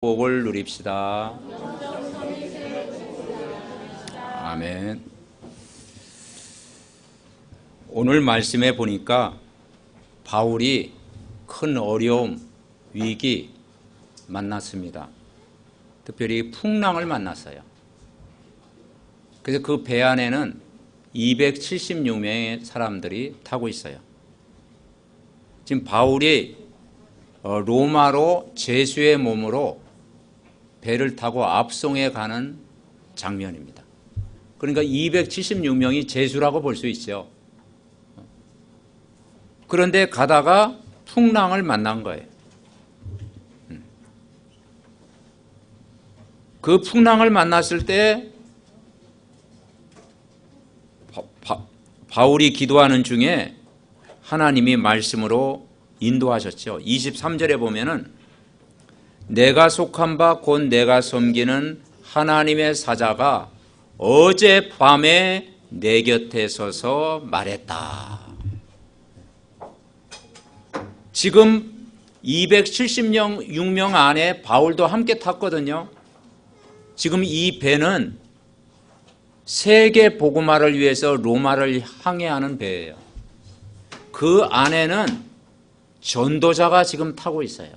복을 누립시다. 아멘. 오늘 말씀에 보니까 바울이 큰 어려움, 위기 만났습니다. 특별히 풍랑을 만났어요. 그래서 그 배 안에는 276명의 사람들이 타고 있어요. 지금 바울이 로마로 제수의 몸으로 배를 타고 압송해 가는 장면입니다. 그러니까 276명이 제수라고 볼 수 있죠. 그런데 가다가 풍랑을 만난 거예요. 그 풍랑을 만났을 때 바울이 기도하는 중에 하나님이 말씀으로 인도하셨죠. 23절에 보면은 내가 속한 바 곧 내가 섬기는 하나님의 사자가 어젯밤에 내 곁에 서서 말했다. 지금 276명 안에 바울도 함께 탔거든요. 지금 이 배는 세계 복음화를 위해서 로마를 항해하는 배예요. 그 안에는 전도자가 지금 타고 있어요.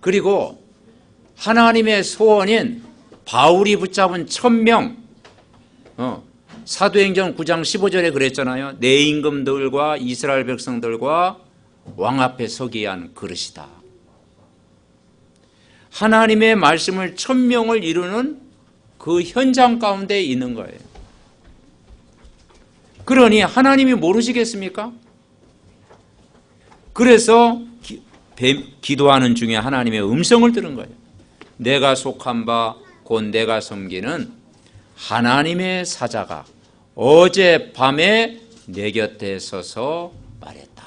그리고 하나님의 소원인 바울이 붙잡은 1000명, 사도행전 9장 15절에 그랬잖아요. 내 임금들과 이스라엘 백성들과 왕 앞에 서기 위한 그릇이다. 하나님의 말씀을 1000명을 이루는 그 현장 가운데 있는 거예요. 그러니 하나님이 모르시겠습니까? 그래서 기도하는 중에 하나님의 음성을 들은 거예요. 내가 속한 바 곧 내가 섬기는 하나님의 사자가 어젯밤에 내 곁에 서서 말했다.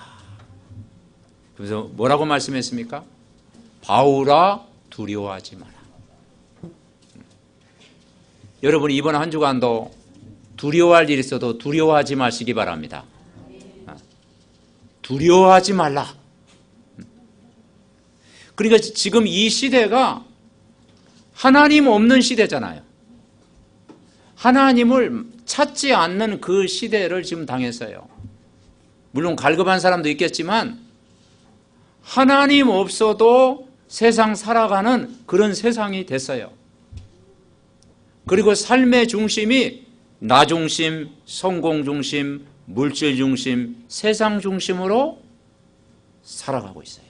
그래서 뭐라고 말씀했습니까? 바울아 두려워하지 마라. 여러분 이번 한 주간도 두려워할 일이 있어도 두려워하지 마시기 바랍니다. 두려워하지 말라. 그러니까 지금 이 시대가 하나님 없는 시대잖아요. 하나님을 찾지 않는 그 시대를 지금 당했어요. 물론 갈급한 사람도 있겠지만 하나님 없어도 세상 살아가는 그런 세상이 됐어요. 그리고 삶의 중심이 나 중심, 성공 중심, 물질 중심, 세상 중심으로 살아가고 있어요.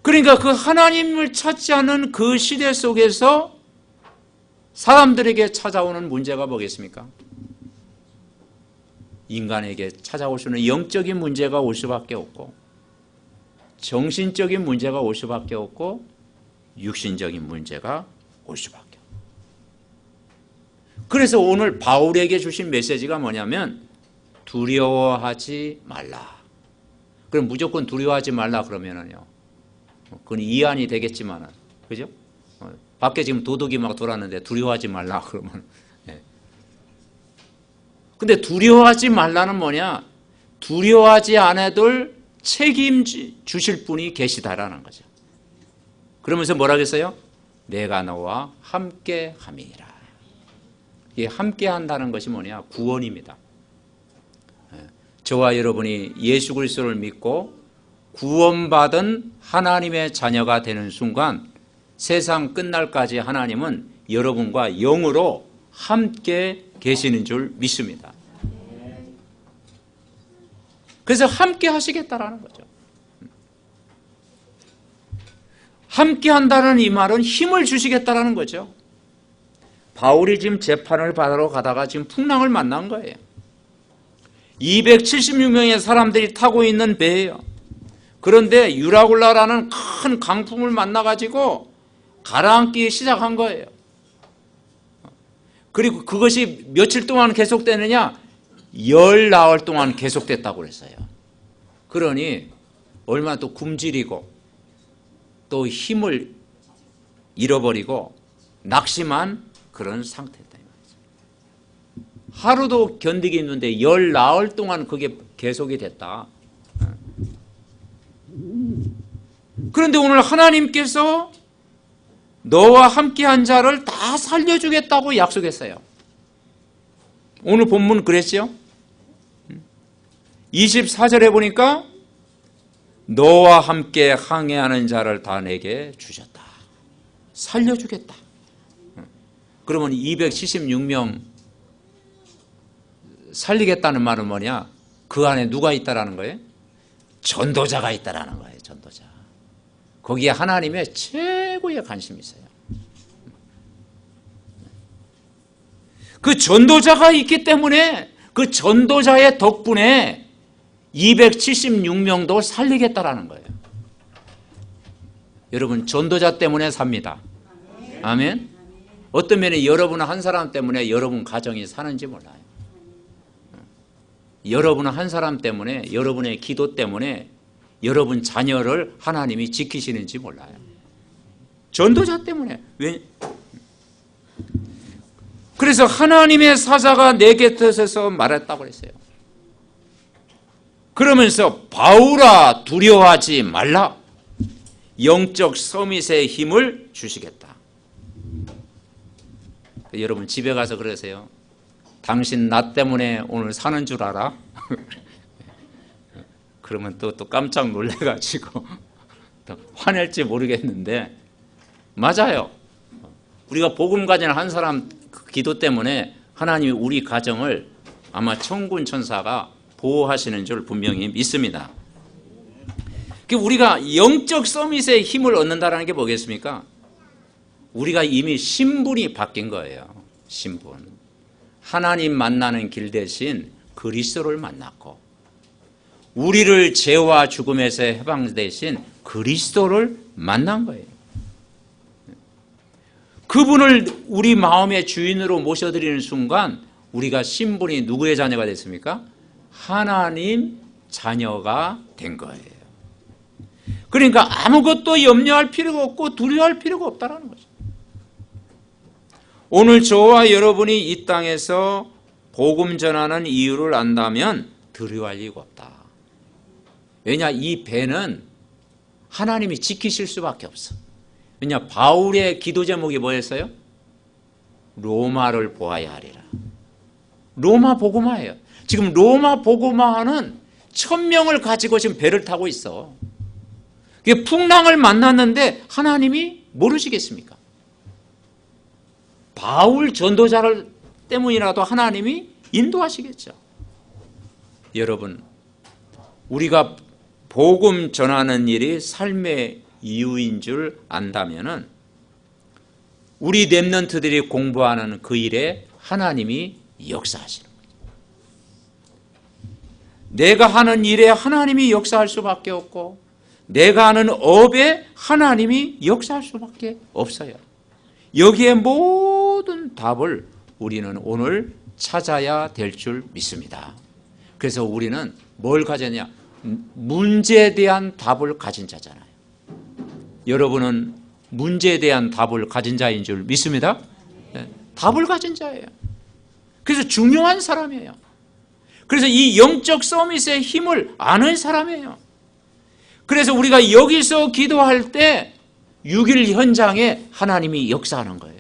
그러니까 그 하나님을 찾지 않는 그 시대 속에서 사람들에게 찾아오는 문제가 뭐겠습니까? 인간에게 찾아올 수는 영적인 문제가 올 수밖에 없고 정신적인 문제가 올 수밖에 없고 육신적인 문제가 올 수밖에 없고. 그래서 오늘 바울에게 주신 메시지가 뭐냐면 두려워하지 말라. 그럼 무조건 두려워하지 말라 그러면은요. 그건 이안이 되겠지만은, 그죠? 밖에 지금 도둑이 막 돌았는데 두려워하지 말라 그러면. 근데 두려워하지 말라는 뭐냐? 두려워하지 않아도 책임주실 분이 계시다라는 거죠. 그러면서 뭐라 그랬어요? 내가 너와 함께 함이라. 이 함께 한다는 것이 뭐냐? 구원입니다. 저와 여러분이 예수 그리스도를 믿고 구원받은 하나님의 자녀가 되는 순간 세상 끝날까지 하나님은 여러분과 영으로 함께 계시는 줄 믿습니다. 그래서 함께 하시겠다라는 거죠. 함께 한다는 이 말은 힘을 주시겠다라는 거죠. 바울이 지금 재판을 받으러 가다가 지금 풍랑을 만난 거예요. 276명의 사람들이 타고 있는 배예요. 그런데 유라굴라라는 큰 강풍을 만나가지고 가라앉기 시작한 거예요. 그리고 그것이 며칠 동안 계속되느냐? 10나흘 동안 계속됐다고 그랬어요. 그러니 얼마나 또 굶주리고 또 힘을 잃어버리고 낙심한 그런 상태다. 하루도 견디기 힘든데 10나흘 동안 그게 계속이 됐다. 그런데 오늘 하나님께서 너와 함께한 자를 다 살려주겠다고 약속했어요. 오늘 본문 그랬죠? 24절에 보니까 너와 함께 항해하는 자를 다 내게 주셨다. 살려주겠다. 그러면 276명 살리겠다는 말은 뭐냐? 그 안에 누가 있다라는 거예요? 전도자가 있다라는 거예요. 전도자. 거기에 하나님의 최고의 관심이 있어요. 그 전도자가 있기 때문에 그 전도자의 덕분에 276명도 살리겠다라는 거예요. 여러분, 전도자 때문에 삽니다. 아멘. 어떤 면에 여러분 한 사람 때문에 여러분 가정이 사는지 몰라요. 여러분 한 사람 때문에, 여러분의 기도 때문에 여러분 자녀를 하나님이 지키시는지 몰라요. 전도자 때문에. 왜? 그래서 하나님의 사자가 내 곁에서 말했다고 그랬어요. 그러면서 바울아 두려워하지 말라. 영적 서밋의 힘을 주시겠다. 여러분 집에 가서 그러세요. 당신 나 때문에 오늘 사는 줄 알아? 그러면 또 깜짝 놀래가지고 또 화낼지 모르겠는데 맞아요. 우리가 복음 가진 한 사람 기도 때문에 하나님이 우리 가정을 아마 천군 천사가 보호하시는 줄 분명히 믿습니다. 우리가 영적 서밋의 힘을 얻는다는 게 뭐겠습니까? 우리가 이미 신분이 바뀐 거예요. 신분. 하나님 만나는 길 대신 그리스도를 만났고 우리를 죄와 죽음에서 해방 대신 그리스도를 만난 거예요. 그분을 우리 마음의 주인으로 모셔드리는 순간 우리가 신분이 누구의 자녀가 됐습니까? 하나님 자녀가 된 거예요. 그러니까 아무것도 염려할 필요가 없고 두려워할 필요가 없다는 거죠. 오늘 저와 여러분이 이 땅에서 복음 전하는 이유를 안다면 두려워할 이유가 없다. 왜냐, 이 배는 하나님이 지키실 수밖에 없어. 왜냐, 바울의 기도 제목이 뭐였어요? 로마를 보아야 하리라. 로마 복음화예요. 지금 로마 복음화는 1000명을 가지고 지금 배를 타고 있어. 풍랑을 만났는데 하나님이 모르시겠습니까? 바울 전도자를 때문이라도 하나님이 인도하시겠죠. 여러분, 우리가 복음 전하는 일이 삶의 이유인 줄 안다면은 우리 렘넌트들이 공부하는 그 일에 하나님이 역사하시는 거예요. 내가 하는 일에 하나님이 역사할 수밖에 없고 내가 하는 업에 하나님이 역사할 수밖에 없어요. 여기에 모든 답을 우리는 오늘 찾아야 될 줄 믿습니다. 그래서 우리는 뭘 가졌냐? 문제에 대한 답을 가진 자잖아요. 여러분은 문제에 대한 답을 가진 자인 줄 믿습니다. 네, 답을 가진 자예요. 그래서 중요한 사람이에요. 그래서 이 영적 서밋의 힘을 아는 사람이에요. 그래서 우리가 여기서 기도할 때 6일 현장에 하나님이 역사하는 거예요.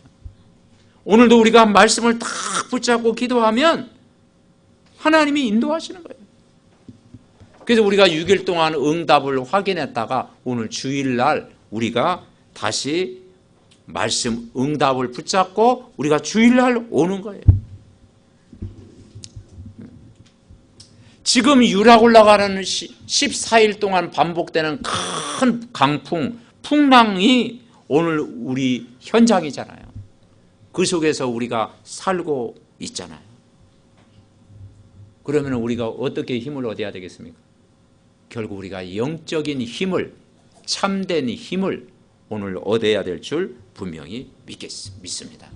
오늘도 우리가 말씀을 딱 붙잡고 기도하면 하나님이 인도하시는 거예요. 그래서 우리가 6일 동안 응답을 확인했다가 오늘 주일날 우리가 다시 말씀 응답을 붙잡고 우리가 주일날 오는 거예요. 지금 유락 올라가는 14일 동안 반복되는 큰 강풍, 풍랑이 오늘 우리 현장이잖아요. 그 속에서 우리가 살고 있잖아요. 그러면 우리가 어떻게 힘을 얻어야 되겠습니까? 결국 우리가 영적인 힘을, 참된 힘을 오늘 얻어야 될 줄 분명히 믿습니다.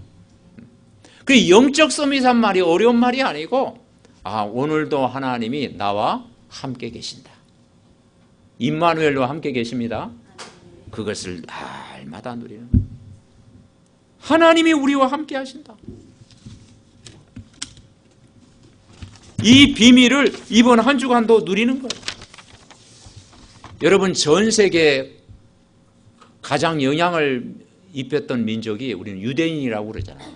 그 영적 서밋한 말이 어려운 말이 아니고 오늘도 하나님이 나와 함께 계신다. 임마누엘로 함께 계십니다. 그것을 날마다 누리는 거예요. 하나님이 우리와 함께 하신다. 이 비밀을 이번 한 주간도 누리는 거예요. 여러분, 전 세계 가장 영향을 입혔던 민족이 우리는 유대인이라고 그러잖아요.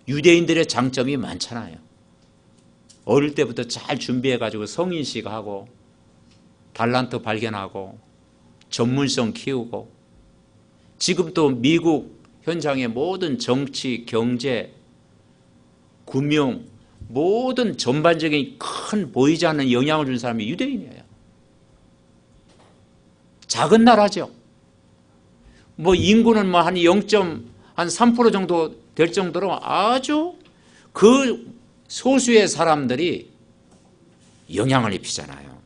유대인들의 장점이 많잖아요. 어릴 때부터 잘 준비해가지고 성인식 하고 달란트 발견하고 전문성 키우고, 지금 또 미국 현장의 모든 정치, 경제, 금융, 모든 전반적인 큰 보이지 않는 영향을 준 사람이 유대인이에요. 작은 나라죠. 뭐 인구는 뭐 한 0.3% 정도 될 정도로 아주 그 소수의 사람들이 영향을 입히잖아요.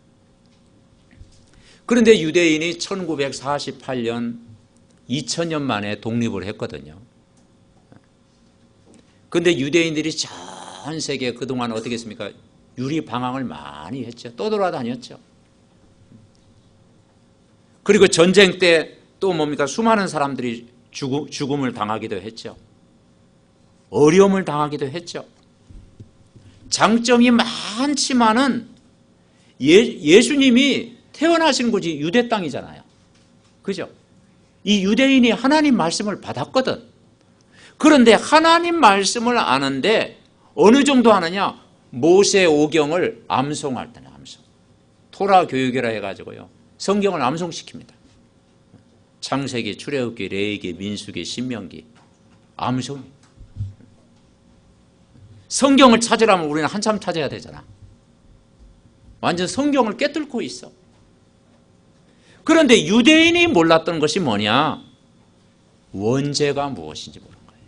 그런데 유대인이 1948년 2000년 만에 독립을 했거든요. 그런데 유대인들이 전 세계 그동안 어떻게 했습니까? 유리방황을 많이 했죠. 떠돌아다녔죠. 그리고 전쟁 때 또 뭡니까? 수많은 사람들이 죽음을 당하기도 했죠. 어려움을 당하기도 했죠. 장점이 많지만은 예수님이 태어나신 곳이 유대 땅이잖아요. 그죠? 이 유대인이 하나님 말씀을 받았거든. 그런데 하나님 말씀을 아는데 어느 정도 하느냐? 모세 오경을 암송할 때는 암송. 토라 교육이라 해가지고요. 성경을 암송시킵니다. 창세기, 출애굽기, 레위기, 민수기, 신명기. 암송. 성경을 찾으려면 우리는 한참 찾아야 되잖아. 완전 성경을 깨뚫고 있어. 그런데 유대인이 몰랐던 것이 뭐냐? 원죄가 무엇인지 모르는 거예요.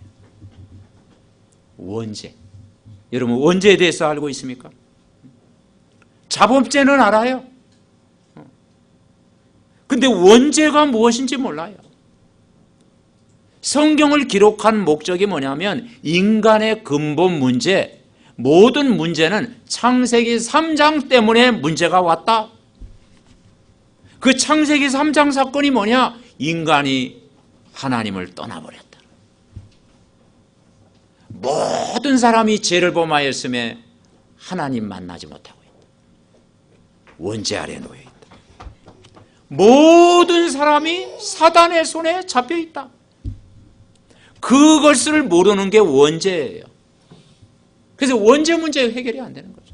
원죄. 여러분 원죄에 대해서 알고 있습니까? 자범죄는 알아요. 근데 원죄가 무엇인지 몰라요. 성경을 기록한 목적이 뭐냐면 인간의 근본 문제, 모든 문제는 창세기 3장 때문에 문제가 왔다. 그 창세기 3장 사건이 뭐냐? 인간이 하나님을 떠나버렸다. 모든 사람이 죄를 범하였음에 하나님 만나지 못하고 있다. 원죄 아래 놓여 있다. 모든 사람이 사단의 손에 잡혀 있다. 그것을 모르는 게 원죄예요. 그래서 원죄 문제 해결이 안 되는 거죠.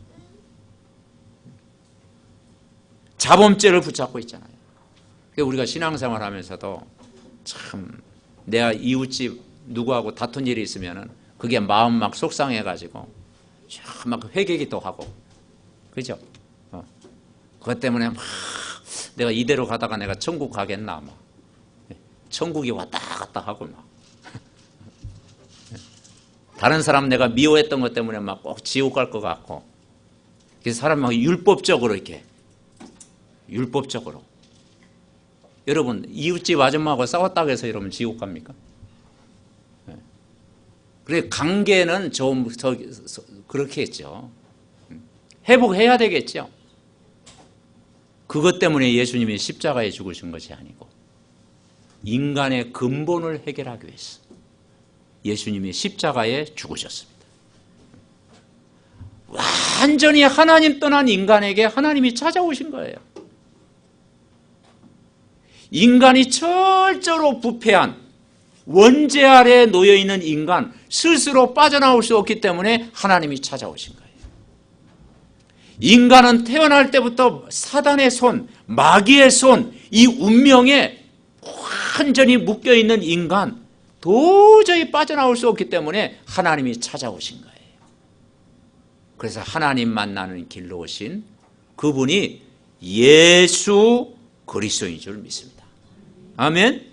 자범죄를 붙잡고 있잖아요. 우리가 신앙생활 하면서도 참 내가 이웃집 누구하고 다툰 일이 있으면은 그게 마음 막 속상해가지고 막 회개기도 하고, 그죠? 그것 때문에 막 내가 이대로 가다가 내가 천국 가겠나, 막 천국이 왔다 갔다 하고 막 다른 사람 내가 미워했던 것 때문에 막 꼭 지옥 갈 것 같고, 그래서 사람이 막 율법적으로 이렇게 율법적으로. 여러분 이웃집 아줌마하고 싸웠다고 해서 여러분 지옥 갑니까? 그래 관계는 좀 그렇게 했죠. 회복해야 되겠죠. 그것 때문에 예수님이 십자가에 죽으신 것이 아니고 인간의 근본을 해결하기 위해서 예수님이 십자가에 죽으셨습니다. 완전히 하나님 떠난 인간에게 하나님이 찾아오신 거예요. 인간이 철저로 부패한 원죄 아래에 놓여있는 인간, 스스로 빠져나올 수 없기 때문에 하나님이 찾아오신 거예요. 인간은 태어날 때부터 사단의 손, 마귀의 손, 이 운명에 완전히 묶여있는 인간, 도저히 빠져나올 수 없기 때문에 하나님이 찾아오신 거예요. 그래서 하나님 만나는 길로 오신 그분이 예수 그리스도인 줄 믿습니다. 아멘.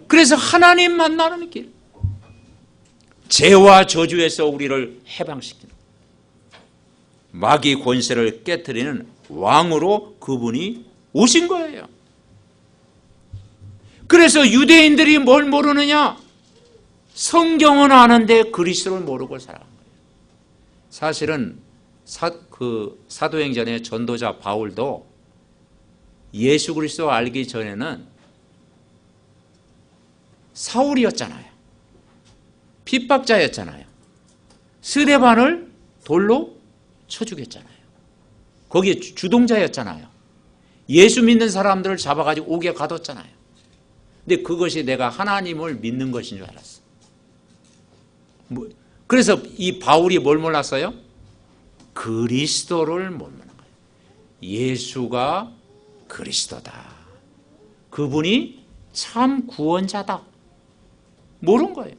그래서 하나님 만나는 길, 죄와 저주에서 우리를 해방시키는, 마귀 권세를 깨트리는 왕으로 그분이 오신 거예요. 그래서 유대인들이 뭘 모르느냐? 성경은 아는데 그리스도를 모르고 살아간 거예요. 사실은 사도행전의 전도자 바울도 예수 그리스도 알기 전에는 사울이었잖아요. 핍박자였잖아요. 스데반을 돌로 쳐 죽였잖아요. 거기에 주동자였잖아요. 예수 믿는 사람들을 잡아가지고 옥에 가뒀잖아요. 근데 그것이 내가 하나님을 믿는 것인 줄 알았어. 그래서 이 바울이 뭘 몰랐어요? 그리스도를 못 믿는 거예요. 예수가 그리스도다. 그분이 참 구원자다. 모르는 거예요.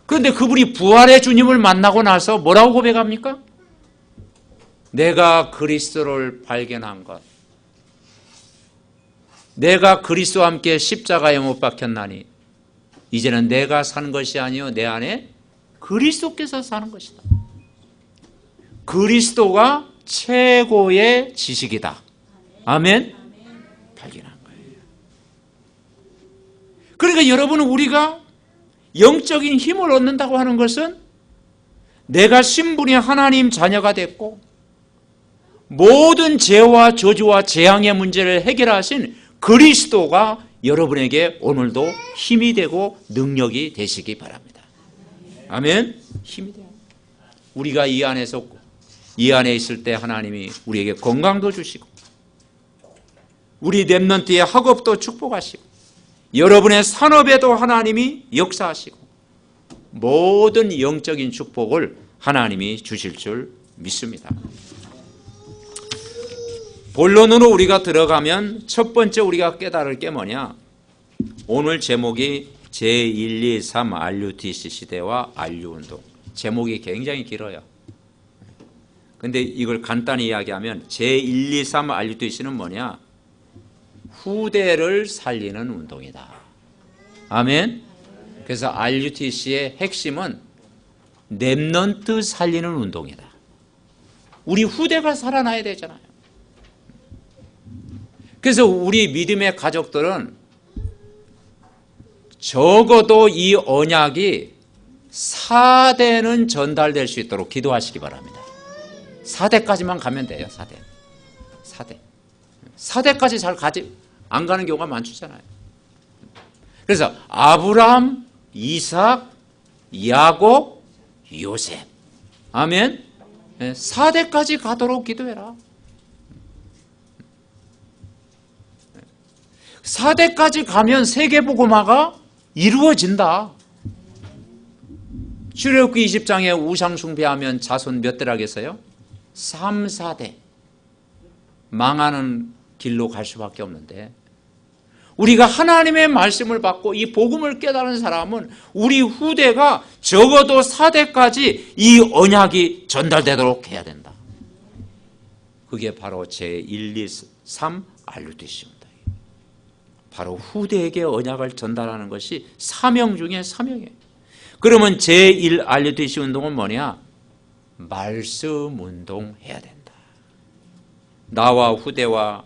그런데 그분이 부활의 주님을 만나고 나서 뭐라고 고백합니까? 내가 그리스도를 발견한 것. 내가 그리스도와 함께 십자가에 못 박혔나니 이제는 내가 사는 것이 아니요 내 안에 그리스도께서 사는 것이다. 그리스도가 최고의 지식이다. 아멘. 발견한 거예요. 그러니까 여러분은 우리가 영적인 힘을 얻는다고 하는 것은 내가 신분이 하나님 자녀가 됐고 모든 죄와 저주와 재앙의 문제를 해결하신 그리스도가 여러분에게 오늘도 힘이 되고 능력이 되시기 바랍니다. 아멘. 힘이 돼요. 우리가 이 안에 있을 때 하나님이 우리에게 건강도 주시고 우리 렘넌트의 학업도 축복하시고 여러분의 산업에도 하나님이 역사하시고 모든 영적인 축복을 하나님이 주실 줄 믿습니다. 본론으로 우리가 들어가면 첫 번째 우리가 깨달을 게 뭐냐? 오늘 제목이 제1, 2, 3 RUTC 시대와 RU운동. 제목이 굉장히 길어요. 근데 이걸 간단히 이야기하면 제1, 2, 3 RUTC는 뭐냐? 후대를 살리는 운동이다. 아멘. 그래서 RUTC의 핵심은 렘넌트 살리는 운동이다. 우리 후대가 살아나야 되잖아요. 그래서 우리 믿음의 가족들은 적어도 이 언약이 4대는 전달될 수 있도록 기도하시기 바랍니다. 4대까지만 가면 돼요. 4대. 4대까지 잘 안 가는 경우가 많잖아요. 그래서 아브라함, 이삭, 야곱, 요셉. 아멘. 4대까지 가도록 기도해라. 4대까지 가면 세계복음화가 이루어진다. 출애굽기 20장에 우상 숭배하면 자손 몇 대라겠어요? 3, 4대. 망하는 길로 갈 수밖에 없는데 우리가 하나님의 말씀을 받고 이 복음을 깨달은 사람은 우리 후대가 적어도 4대까지 이 언약이 전달되도록 해야 된다. 그게 바로 제1, 2, 3 RUTC입니다. 바로 후대에게 언약을 전달하는 것이 사명 중에 사명이에요. 그러면 제1 RUTC 운동은 뭐냐? 말씀 운동 해야 된다. 나와 후대와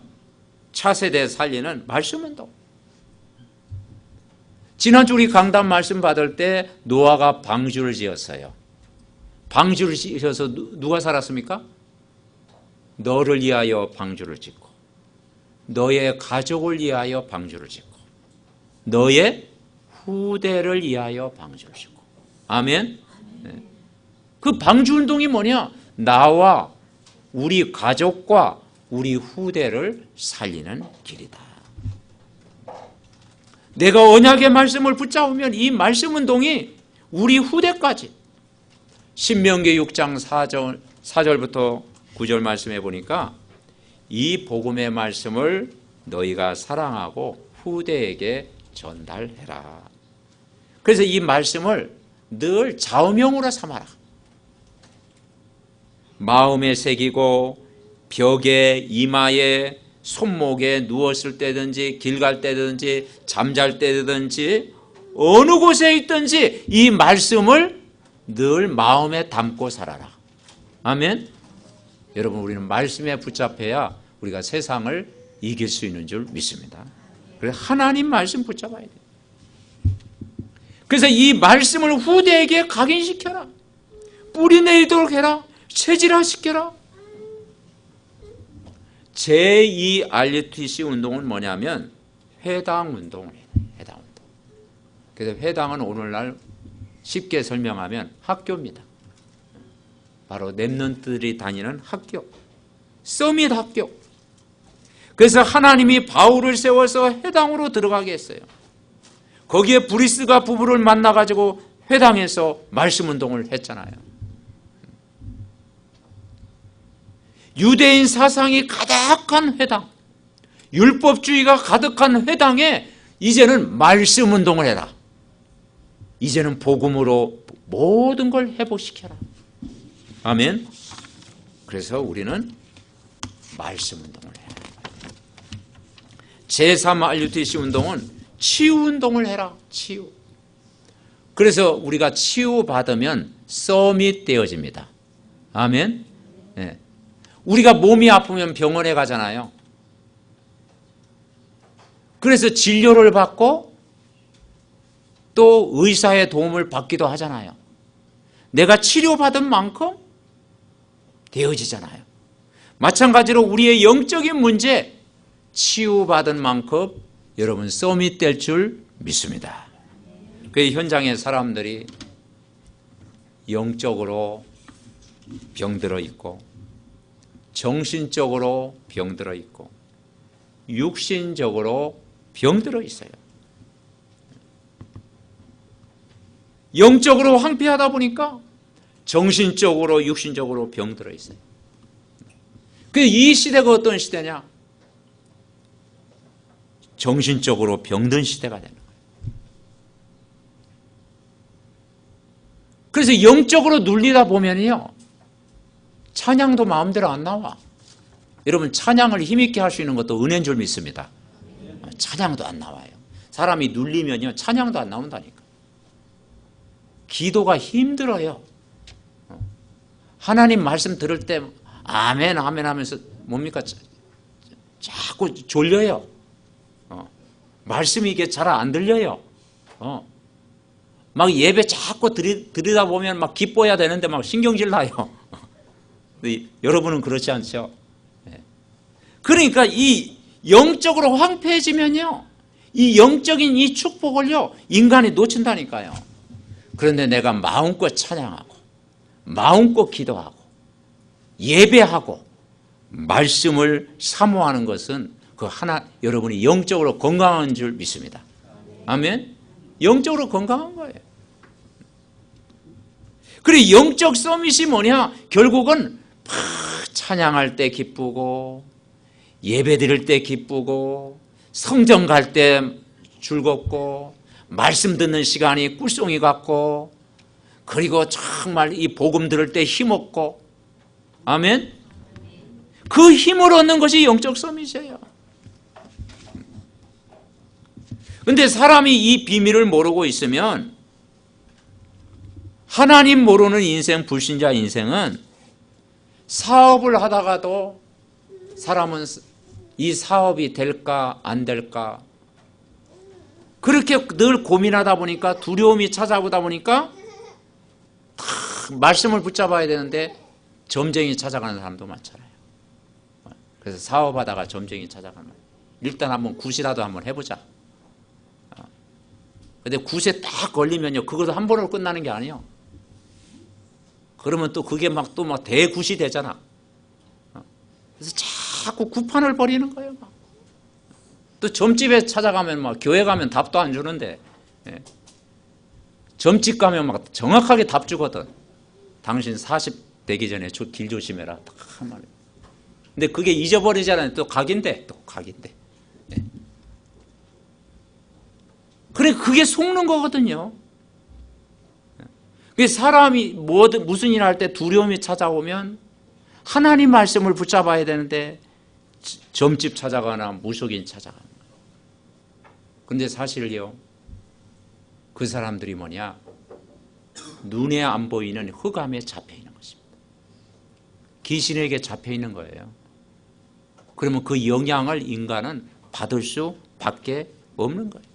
차세대 살리는 말씀 운동. 지난주 우리 강단 말씀 받을 때 노아가 방주를 지었어요. 방주를 지어서 누가 살았습니까? 너를 위하여 방주를 짓고 너의 가족을 위하여 방주를 짓고 너의 후대를 위하여 방주를 짓고. 아멘. 네. 그 방주 운동이 뭐냐? 나와 우리 가족과 우리 후대를 살리는 길이다. 내가 언약의 말씀을 붙잡으면 이 말씀 운동이 우리 후대까지. 신명기 6장 4절부터 9절 말씀해 보니까 이 복음의 말씀을 너희가 사랑하고 후대에게 전달해라. 그래서 이 말씀을 늘 좌우명으로 삼아라. 마음에 새기고 벽에, 이마에, 손목에 누웠을 때든지 길 갈 때든지 잠잘 때든지 어느 곳에 있든지 이 말씀을 늘 마음에 담고 살아라. 아멘. 여러분, 우리는 말씀에 붙잡혀야 우리가 세상을 이길 수 있는 줄 믿습니다. 그래서 하나님 말씀 붙잡아야 돼요. 그래서 이 말씀을 후대에게 각인시켜라. 뿌리 내리도록 해라. 체질화시켜라. 제2 RUTC 운동은 뭐냐면 회당 운동을 해요. 회당 운동. 그래서 회당은 오늘날 쉽게 설명하면 학교입니다. 바로 렘넌트들이 다니는 학교. 서밋 학교. 그래서 하나님이 바울을 세워서 회당으로 들어가게 했어요. 거기에 브리스가 부부를 만나가지고 회당에서 말씀 운동을 했잖아요. 유대인 사상이 가득한 회당, 율법주의가 가득한 회당에 이제는 말씀 운동을 해라. 이제는 복음으로 모든 걸 회복시켜라. 아멘. 그래서 우리는 말씀 운동을 해야 해요. 제3RUTC 운동은 치유 운동을 해라. 치유. 그래서 우리가 치유받으면 서밋 되어집니다. 아멘. 네. 우리가 몸이 아프면 병원에 가잖아요. 그래서 진료를 받고 또 의사의 도움을 받기도 하잖아요. 내가 치료받은 만큼 되어지잖아요. 마찬가지로 우리의 영적인 문제 치유받은 만큼 여러분 서밋 될 줄 믿습니다. 그 현장의 사람들이 영적으로 병들어 있고 정신적으로 병들어 있고 육신적으로 병들어 있어요. 영적으로 황폐하다 보니까 정신적으로 육신적으로 병들어 있어요. 이 시대가 어떤 시대냐? 정신적으로 병든 시대가 되는 거예요. 그래서 영적으로 눌리다 보면요, 찬양도 마음대로 안 나와. 여러분, 찬양을 힘있게 할 수 있는 것도 은혜인 줄 믿습니다. 찬양도 안 나와요. 사람이 눌리면요, 찬양도 안 나온다니까. 기도가 힘들어요. 하나님 말씀 들을 때 아멘 아멘 하면서 뭡니까? 자꾸 졸려요. 말씀이 이게 잘 안 들려요. 막 예배 자꾸 들이다 보면 막 기뻐야 되는데 막 신경질 나요. 여러분은 그렇지 않죠? 그러니까 이 영적으로 황폐해지면요, 이 영적인 이 축복을요 인간이 놓친다니까요. 그런데 내가 마음껏 찬양하고 마음껏 기도하고 예배하고 말씀을 사모하는 것은 그 하나 여러분이 영적으로 건강한 줄 믿습니다. 아멘. 영적으로 건강한 거예요. 그리고 영적 서밋이 뭐냐? 결국은 찬양할 때 기쁘고 예배 드릴 때 기쁘고 성전 갈 때 즐겁고 말씀 듣는 시간이 꿀송이 같고 그리고 정말 이 복음 들을 때 힘없고 아멘. 그 힘을 얻는 것이 영적 서밋이에요. 그런데 사람이 이 비밀을 모르고 있으면 하나님 모르는 인생, 불신자 인생은 사업을 하다가도 사람은 이 사업이 될까 안 될까 그렇게 늘 고민하다 보니까 두려움이 찾아오다 보니까 말씀을 붙잡아야 되는데 점쟁이 찾아가는 사람도 많잖아요. 그래서 사업하다가 점쟁이 찾아가면 일단 한번 굿이라도 한번 해보자. 근데 굿에 딱 걸리면요, 그것도 한 번으로 끝나는 게 아니에요. 그러면 또 그게 막 대굿이 되잖아. 그래서 자꾸 굿판을 벌이는 거예요. 막. 또 점집에 찾아가면 막 교회 가면 답도 안 주는데, 점집 가면 막 정확하게 답 주거든. 당신 40 되기 전에 길 조심해라. 딱 한 말이에요. 근데 그게 잊어버리잖아요. 또 각인데. 그래, 그게 속는 거거든요. 사람이 무슨 일 할 때 두려움이 찾아오면 하나님 말씀을 붙잡아야 되는데 점집 찾아가나 무속인 찾아가나. 근데 사실요, 그 사람들이 뭐냐? 눈에 안 보이는 흑암에 잡혀 있는 것입니다. 귀신에게 잡혀 있는 거예요. 그러면 그 영향을 인간은 받을 수밖에 없는 거예요.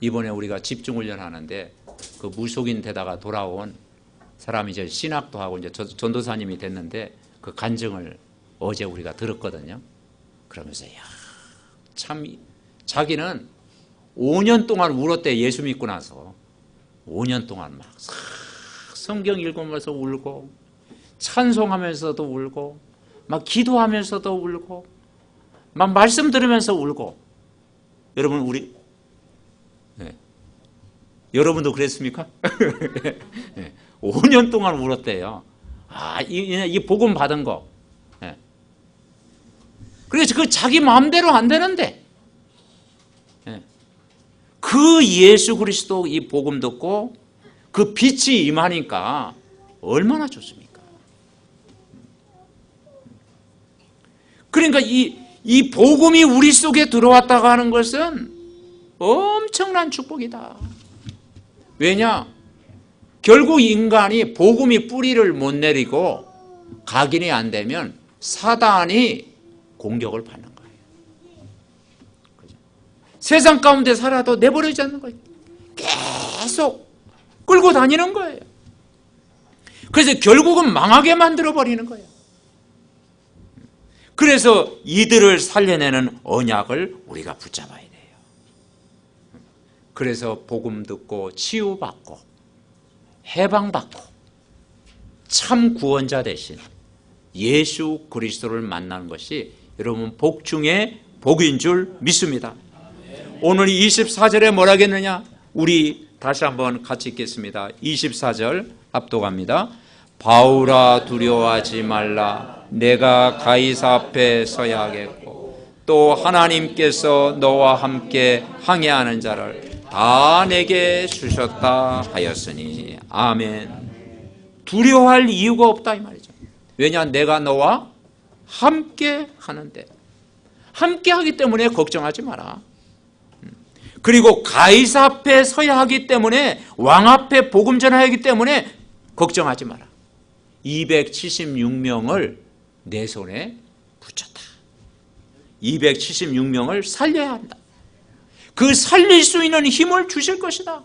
이번에 우리가 집중훈련 하는데 그 무속인 되다가 돌아온 사람이 이제 신학도 하고 이제 전도사님이 됐는데 그 간증을 어제 우리가 들었거든요. 그러면서 참 자기는 5년 동안 울었대. 예수 믿고 나서 5년 동안 막 성경 읽으면서 울고 찬송하면서도 울고 막 기도하면서도 울고 막 말씀 들으면서 울고. 여러분 여러분도 그랬습니까? 5년 동안 울었대요. 이 복음 받은 거. 그래서 그 자기 마음대로 안 되는데 그 예수 그리스도 이 복음 듣고 그 빛이 임하니까 얼마나 좋습니까? 그러니까 이 복음이 우리 속에 들어왔다고 하는 것은 엄청난 축복이다. 왜냐? 결국 인간이 복음이 뿌리를 못 내리고 각인이 안 되면 사단이 공격을 받는 거예요. 그죠? 세상 가운데 살아도 내버리지 않는 거예요. 계속 끌고 다니는 거예요. 그래서 결국은 망하게 만들어버리는 거예요. 그래서 이들을 살려내는 언약을 우리가 붙잡아야 돼요. 그래서 복음 듣고 치유받고 해방받고 참 구원자 되신 예수 그리스도를 만나는 것이 여러분 복 중에 복인 줄 믿습니다. 오늘 24절에 뭐라 하겠느냐? 우리 다시 한번 같이 읽겠습니다. 24절 압독합니다. 바울아 두려워하지 말라. 내가 가이사 앞에 서야 하겠고 또 하나님께서 너와 함께 항해하는 자를 다 내게 주셨다 하였으니 아멘. 두려워할 이유가 없다 이 말이죠. 왜냐? 내가 너와 함께 하는데, 함께 하기 때문에 걱정하지 마라. 그리고 가이사 앞에 서야 하기 때문에, 왕 앞에 복음 전해야 하기 때문에 걱정하지 마라. 276명을 내 손에 붙였다. 276명을 살려야 한다. 그 살릴 수 있는 힘을 주실 것이다.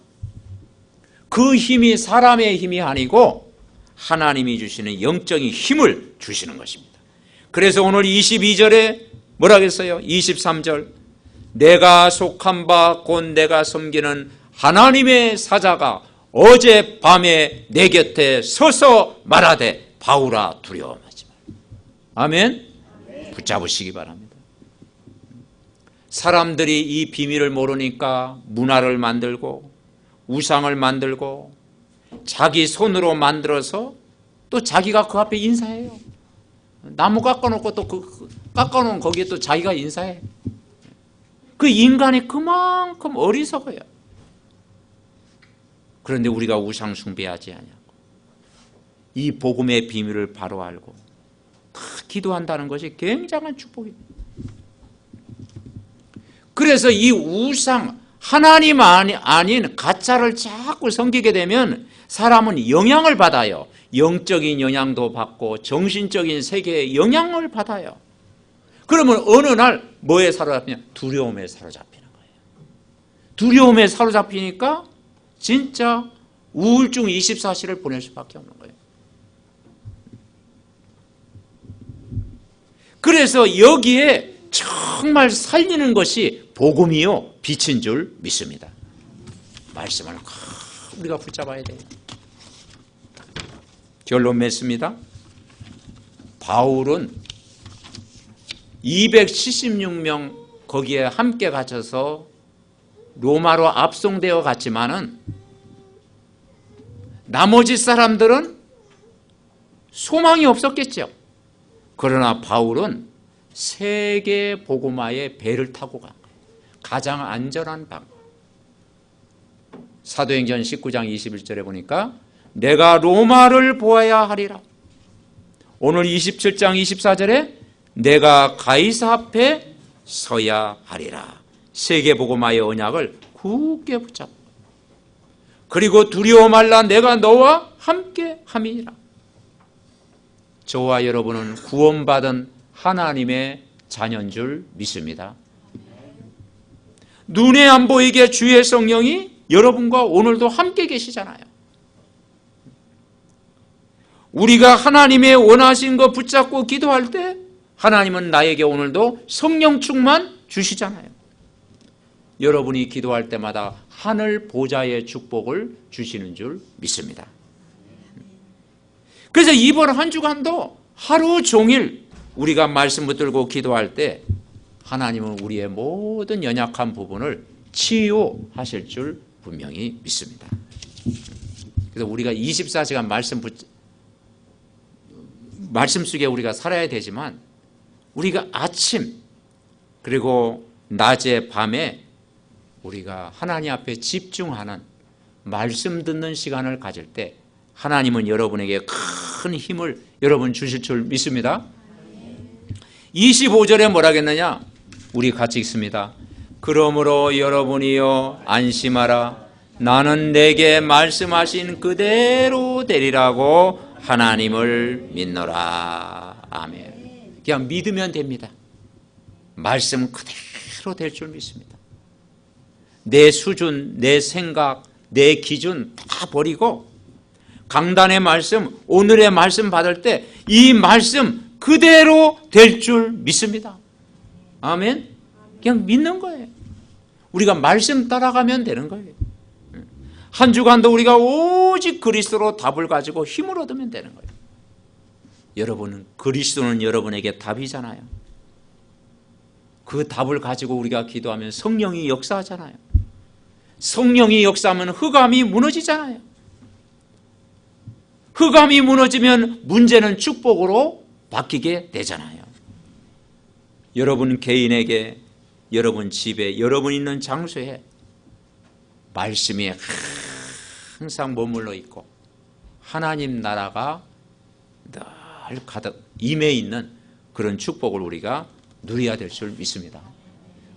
그 힘이 사람의 힘이 아니고 하나님이 주시는 영적인 힘을 주시는 것입니다. 그래서 오늘 22절에 뭐라 하겠어요? 23절 내가 속한 바 곧 내가 섬기는 하나님의 사자가 어젯밤에 내 곁에 서서 말하되 바울아 두려워하지 마라. 아멘. 붙잡으시기 바랍니다. 사람들이 이 비밀을 모르니까 문화를 만들고 우상을 만들고 자기 손으로 만들어서 또 자기가 그 앞에 인사해요. 나무 깎아놓고 또 깎아놓은 거기에 또 자기가 인사해. 그 인간이 그만큼 어리석어요. 그런데 우리가 우상 숭배하지 않냐고. 이 복음의 비밀을 바로 알고 다 기도한다는 것이 굉장한 축복입니다. 그래서 이 우상, 하나님 아닌 가짜를 자꾸 섬기게 되면 사람은 영향을 받아요. 영적인 영향도 받고 정신적인 세계에 영향을 받아요. 그러면 어느 날 뭐에 사로잡히냐? 두려움에 사로잡히는 거예요. 두려움에 사로잡히니까 진짜 우울증 24시를 보낼 수밖에 없는 거예요. 그래서 여기에 정말 살리는 것이 복음이요 빛인 줄 믿습니다. 말씀을 우리가 붙잡아야 돼요. 결론 맺습니다. 바울은 276명 거기에 함께 갇혀서 로마로 압송되어 갔지만은 나머지 사람들은 소망이 없었겠죠. 그러나 바울은 세계 복음화의 배를 타고 간 거예요. 가장 안전한 방법. 사도행전 19장 21절에 보니까 내가 로마를 보아야 하리라. 오늘 27장 24절에 내가 가이사 앞에 서야 하리라. 세계 복음화의 언약을 굳게 붙잡고 그리고 두려워 말라 내가 너와 함께 함이니라. 저와 여러분은 구원받은 하나님의 자녀인 줄 믿습니다. 눈에 안 보이게 주의 성령이 여러분과 오늘도 함께 계시잖아요. 우리가 하나님의 원하신 거 붙잡고 기도할 때 하나님은 나에게 오늘도 성령 충만 주시잖아요. 여러분이 기도할 때마다 하늘 보좌의 축복을 주시는 줄 믿습니다. 그래서 이번 한 주간도 하루 종일 우리가 말씀 붙들고 기도할 때 하나님은 우리의 모든 연약한 부분을 치유하실 줄 분명히 믿습니다. 그래서 우리가 24시간 말씀 속에 우리가 살아야 되지만 우리가 아침 그리고 낮에 밤에 우리가 하나님 앞에 집중하는 말씀 듣는 시간을 가질 때 하나님은 여러분에게 큰 힘을 여러분 주실 줄 믿습니다. 25절에 뭐라 하겠느냐? 우리 같이 읽습니다. 그러므로 여러분이여 안심하라. 나는 내게 말씀하신 그대로 되리라고 하나님을 믿노라. 아멘. 그냥 믿으면 됩니다. 말씀 그대로 될 줄 믿습니다. 내 수준, 내 생각, 내 기준 다 버리고 강단의 말씀, 오늘의 말씀 받을 때 이 말씀 그대로 될 줄 믿습니다. 아멘. 그냥 믿는 거예요. 우리가 말씀 따라가면 되는 거예요. 한 주간도 우리가 오직 그리스도로 답을 가지고 힘을 얻으면 되는 거예요. 여러분은 그리스도는 여러분에게 답이잖아요. 그 답을 가지고 우리가 기도하면 성령이 역사하잖아요. 성령이 역사하면 흑암이 무너지잖아요. 흑암이 무너지면 문제는 축복으로 바뀌게 되잖아요. 여러분 개인에게, 여러분 집에, 여러분 있는 장소에 말씀이 항상 머물러 있고 하나님 나라가 늘 가득 임해 있는 그런 축복을 우리가 누려야 될 줄 믿습니다.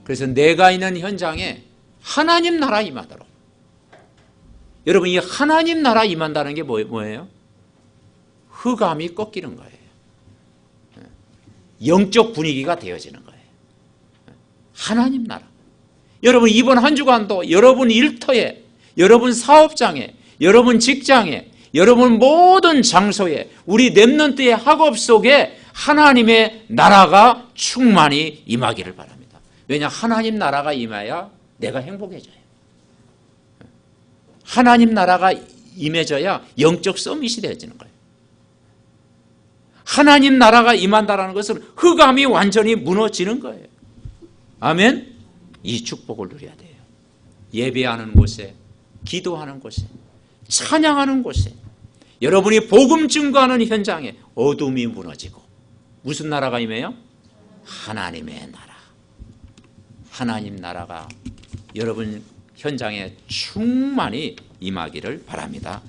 그래서 내가 있는 현장에 하나님 나라 임하도록. 여러분 이 하나님 나라 임한다는 게 뭐예요? 흑암이 꺾이는 거예요. 영적 분위기가 되어지는 거예요. 하나님 나라. 여러분 이번 한 주간도 여러분 일터에, 여러분 사업장에, 여러분 직장에, 여러분 모든 장소에, 우리 렘넌트의 학업 속에 하나님의 나라가 충만히 임하기를 바랍니다. 왜냐? 하나님 나라가 임해야 내가 행복해져요. 하나님 나라가 임해져야 영적 서밋이 되어지는 거예요. 하나님 나라가 임한다는 것은 흑암이 완전히 무너지는 거예요. 아멘? 이 축복을 누려야 돼요. 예배하는 곳에, 기도하는 곳에, 찬양하는 곳에, 여러분이 복음 증거하는 현장에 어둠이 무너지고 무슨 나라가 임해요? 하나님의 나라. 하나님 나라가 여러분 현장에 충만히 임하기를 바랍니다.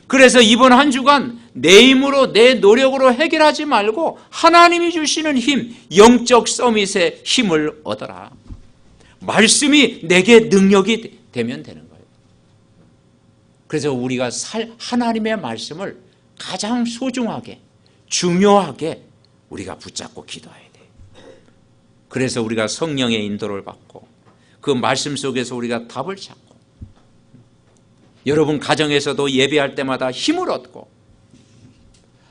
그래서 이번 한 주간 내 힘으로 내 노력으로 해결하지 말고 하나님이 주시는 힘, 영적 서밋의 힘을 얻어라. 말씀이 내게 능력이 되면 되는 거예요. 그래서 우리가 하나님의 말씀을 가장 소중하게, 중요하게 우리가 붙잡고 기도해야 돼요. 그래서 우리가 성령의 인도를 받고 그 말씀 속에서 우리가 답을 찾고 여러분 가정에서도 예배할 때마다 힘을 얻고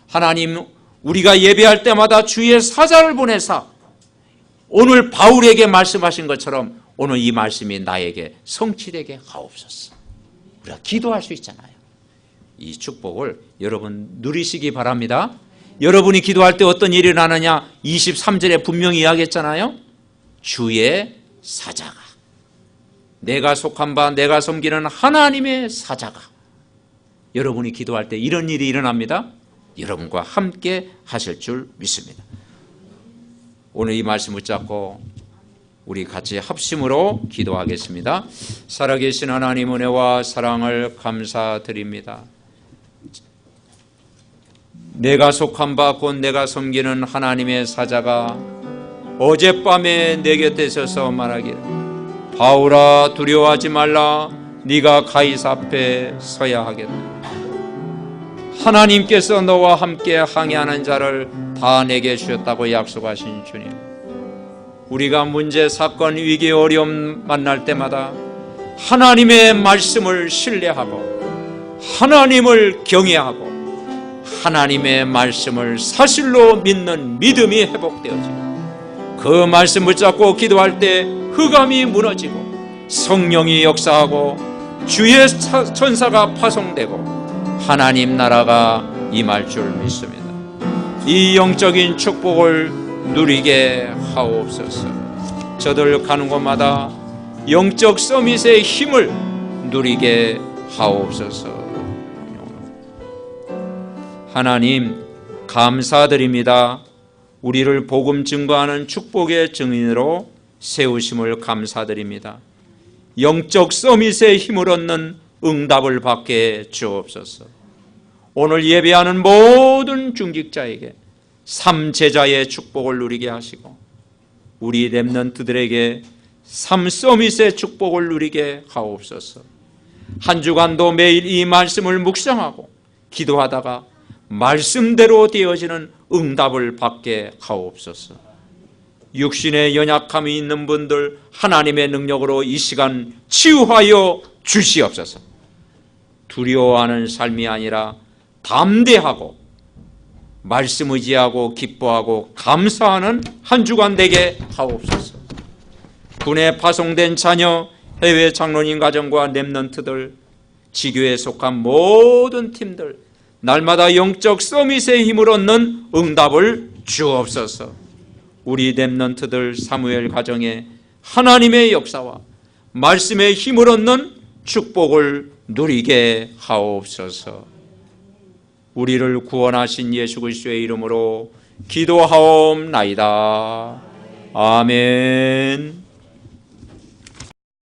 하나님 우리가 예배할 때마다 주의 사자를 보내사 오늘 바울에게 말씀하신 것처럼 오늘 이 말씀이 나에게 성취되게 하옵소서. 우리가 기도할 수 있잖아요. 이 축복을 여러분 누리시기 바랍니다. 여러분이 기도할 때 어떤 일이 일어나느냐? 23절에 분명히 이야기했잖아요. 주의 사자가, 내가 속한 바 내가 섬기는 하나님의 사자가, 여러분이 기도할 때 이런 일이 일어납니다. 여러분과 함께 하실 줄 믿습니다. 오늘 이 말씀 붙잡고 우리 같이 합심으로 기도하겠습니다. 살아계신 하나님 은혜와 사랑을 감사드립니다. 내가 속한 바 곧 내가 섬기는 하나님의 사자가 어젯밤에 내 곁에 서서 말하기를 바울아 두려워하지 말라 네가 가이사 앞에 서야 하겠다. 하나님께서 너와 함께 항해하는 자를 다 내게 주셨다고 약속하신 주님, 우리가 문제, 사건, 위기, 어려움 만날 때마다 하나님의 말씀을 신뢰하고 하나님을 경외하고 하나님의 말씀을 사실로 믿는 믿음이 회복되어지고 그 말씀 붙잡고 기도할 때 흑암이 무너지고 성령이 역사하고 주의 천사가 파송되고 하나님 나라가 임할 줄 믿습니다. 이 영적인 축복을 누리게 하옵소서. 저들 가는 곳마다 영적 서밋의 힘을 누리게 하옵소서. 하나님 감사드립니다. 우리를 복음 증거하는 축복의 증인으로 세우심을 감사드립니다. 영적 서밋의 힘을 얻는 응답을 받게 주옵소서. 오늘 예배하는 모든 중직자에게 삼제자의 축복을 누리게 하시고 우리 렘넌트들에게 삼서밋의 축복을 누리게 하옵소서. 한 주간도 매일 이 말씀을 묵상하고 기도하다가 말씀대로 되어지는 응답을 받게 하옵소서. 육신의 연약함이 있는 분들 하나님의 능력으로 이 시간 치유하여 주시옵소서. 두려워하는 삶이 아니라 담대하고 말씀 의지하고 기뻐하고 감사하는 한 주간 되게 하옵소서. 군에 파송된 자녀, 해외 장로님 가정과 렘넌트들, 지교에 속한 모든 팀들 날마다 영적 서밋의 힘을 얻는 응답을 주옵소서. 우리 렘넌트들 사무엘 가정에 하나님의 역사와 말씀의 힘을 얻는 축복을 누리게 하옵소서. 우리를 구원하신 예수 그리스도의 이름으로 기도하옵나이다. 아멘.